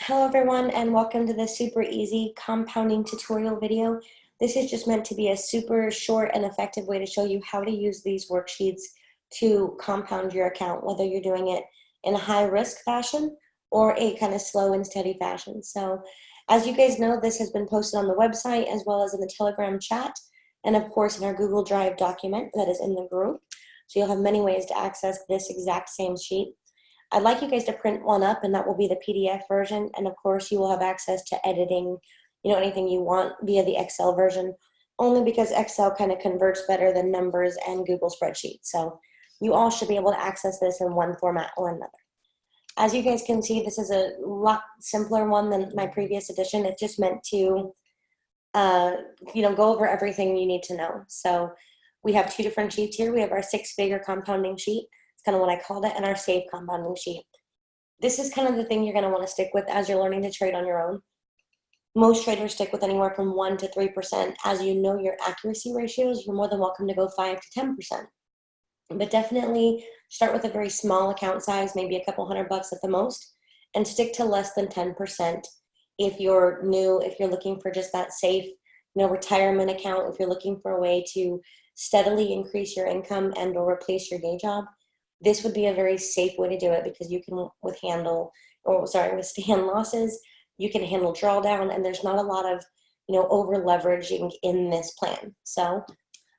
Hello everyone, and welcome to this super easy compounding tutorial video. This is just meant to be a super short and effective way to show you how to use these worksheets to compound your account, whether you're doing it in a high risk fashion or a kind of slow and steady fashion. So as you guys know, this has been posted on the website as well as in the Telegram chat, and of course in our Google Drive document that is in the group. So you'll have many ways to access this exact same sheet. I'd like you guys to print one up, and that will be the PDF version. And of course, you will have access to editing, anything you want via the Excel version, only because Excel kind of converts better than numbers and Google Spreadsheets. So you all should be able to access this in one format or another. As you guys can see, this is a lot simpler one than my previous edition. It's just meant to, go over everything you need to know. So we have two different sheets here. We have our six-figure compounding sheet, kind of what I called it, and our safe compounding sheet. This is kind of the thing you're going to want to stick with as you're learning to trade on your own. Most traders stick with anywhere from 1 to 3%. As you know your accuracy ratios, you're more than welcome to go 5 to 10%. But definitely start with a very small account size, maybe a couple $100 at the most, and stick to less than 10% if you're new, if you're looking for just that safe, retirement account, if you're looking for a way to steadily increase your income and or replace your day job. This would be a very safe way to do it because you can withstand losses, you can handle drawdown, and there's not a lot of, over leveraging in this plan. So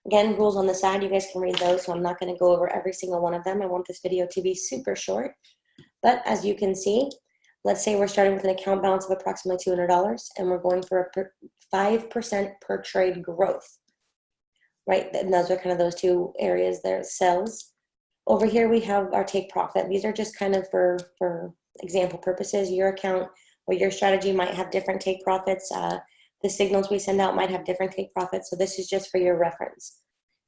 again, rules on the side, you guys can read those, so I'm not going to go over every single one of them. I want this video to be super short. But as you can see, let's say we're starting with an account balance of approximately $200, and we're going for a 5% per trade growth, right? And those are kind of those two areas there, cells. Over here, we have our take profit. These are just kind of for example purposes. Your account or your strategy might have different take profits. The signals we send out might have different take profits. So this is just for your reference.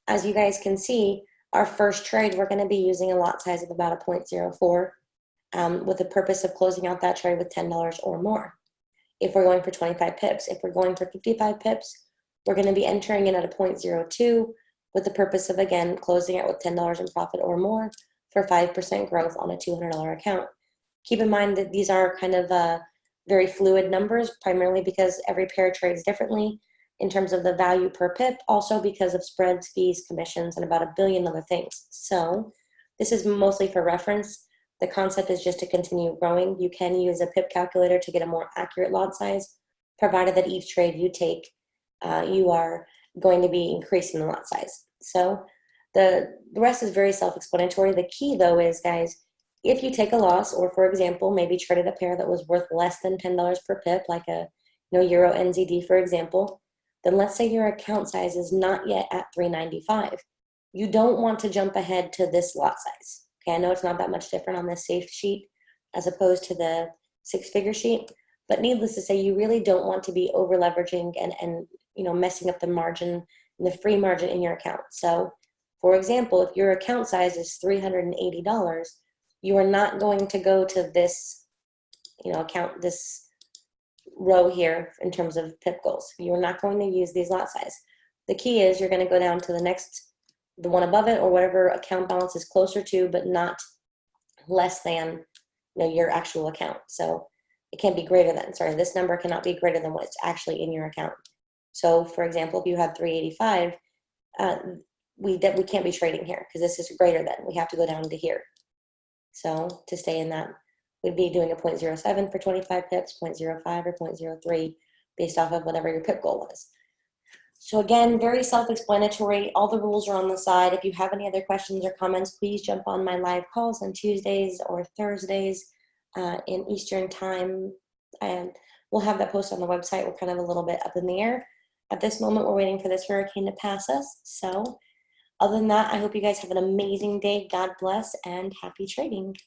As you guys can see, our first trade, we're going to be using a lot size of about a 0.04 with the purpose of closing out that trade with $10 or more. If we're going for 25 pips, if we're going for 55 pips, we're going to be entering in at a 0.02 with the purpose of, again, closing out with $10 in profit or more for 5% growth on a $200 account. Keep in mind that these are kind of very fluid numbers, primarily because every pair trades differently in terms of the value per pip, also because of spreads, fees, commissions, and about a billion other things. So this is mostly for reference. The concept is just to continue growing. You can use a pip calculator to get a more accurate lot size, provided that each trade you take, you are going to be increasing the lot size. So the rest is very self-explanatory. The key, though, is, guys, if you take a loss, or for example, maybe traded a pair that was worth less than $10 per pip, like a Euro NZD, for example, then let's say your account size is not yet at 395. You don't want to jump ahead to this lot size. Okay, I know it's not that much different on this safe sheet as opposed to the six-figure sheet, but needless to say, you really don't want to be over leveraging and messing up the margin, the free margin in your account. So for example, if your account size is $380, you are not going to go to this, this row here in terms of pip goals. You are not going to use these lot size. The key is you're going to go down to the one above it, or whatever account balance is closer to, but not less than, your actual account. So it can't be greater than, this number cannot be greater than what's actually in your account. So, for example, if you had 385, we can't be trading here because this is greater than. We have to go down to here. So to stay in that, we'd be doing a 0.07 for 25 pips, 0.05 or 0.03 based off of whatever your pip goal was. So again, very self-explanatory. All the rules are on the side. If you have any other questions or comments, please jump on my live calls on Tuesdays or Thursdays in Eastern time. And we'll have that posted on the website. We're kind of a little bit up in the air. At this moment, we're waiting for this hurricane to pass us. So other than that, I hope you guys have an amazing day. God bless and happy trading.